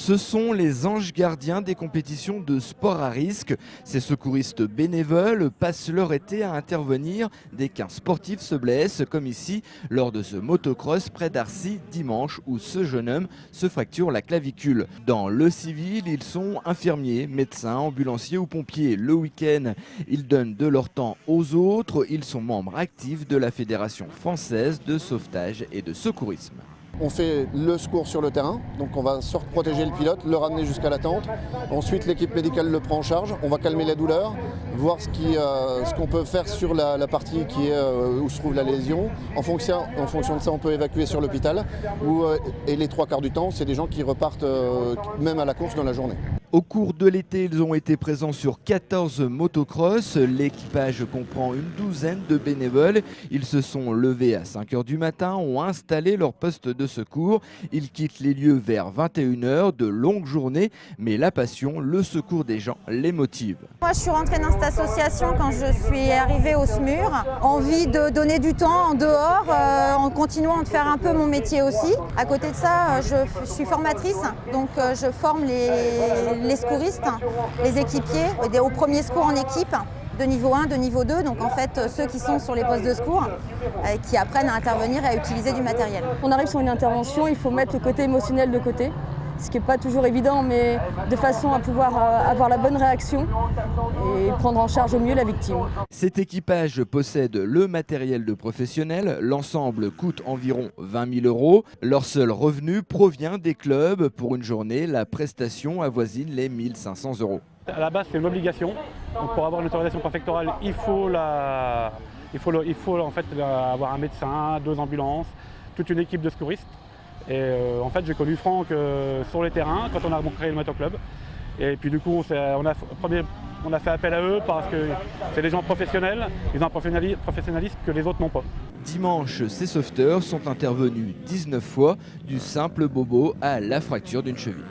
Ce sont les anges gardiens des compétitions de sport à risque. Ces secouristes bénévoles passent leur été à intervenir dès qu'un sportif se blesse, comme ici lors de ce motocross près d'Arcy dimanche où ce jeune homme se fracture la clavicule. Dans le civil, ils sont infirmiers, médecins, ambulanciers ou pompiers. Le week-end, ils donnent de leur temps aux autres. Ils sont membres actifs de la Fédération française de sauvetage et de secourisme. On fait le secours sur le terrain, donc on va protéger le pilote, le ramener jusqu'à la tente. Ensuite, l'équipe médicale le prend en charge, on va calmer la douleur, voir ce qu'on peut faire sur la partie où se trouve la lésion. En fonction de ça, on peut évacuer sur l'hôpital. Et les 3/4 du temps, c'est des gens qui repartent même à la course dans la journée. Au cours de l'été, ils ont été présents sur 14 motocross. L'équipage comprend une douzaine de bénévoles. Ils se sont levés à 5 h du matin, ont installé leur poste de secours. Ils quittent les lieux vers 21 h, de longues journées, mais la passion, le secours des gens les motive. Moi, je suis rentrée dans cette association quand je suis arrivée au SMUR. Envie de donner du temps en dehors, en continuant de faire un peu mon métier aussi. À côté de ça, je suis formatrice, donc je forme les secouristes, les équipiers, au premier secours en équipe, de niveau 1, de niveau 2, donc en fait ceux qui sont sur les postes de secours, qui apprennent à intervenir et à utiliser du matériel. On arrive sur une intervention, il faut mettre le côté émotionnel de côté, ce qui n'est pas toujours évident, mais de façon à pouvoir avoir la bonne réaction et prendre en charge au mieux la victime. Cet équipage possède le matériel de professionnels. L'ensemble coûte environ 20 000 €. Leur seul revenu provient des clubs. Pour une journée, la prestation avoisine les 1 500 €. À la base, c'est une obligation. Donc pour avoir une autorisation préfectorale, il faut en fait avoir un médecin, 2 ambulances, toute une équipe de secouristes. Et en fait, j'ai connu Franck sur les terrains quand on a créé le motoclub. Et puis du coup, on a fait appel à eux parce que c'est des gens professionnels, ils ont un professionnalisme que les autres n'ont pas. Dimanche, ces sauveteurs sont intervenus 19 fois, du simple bobo à la fracture d'une cheville.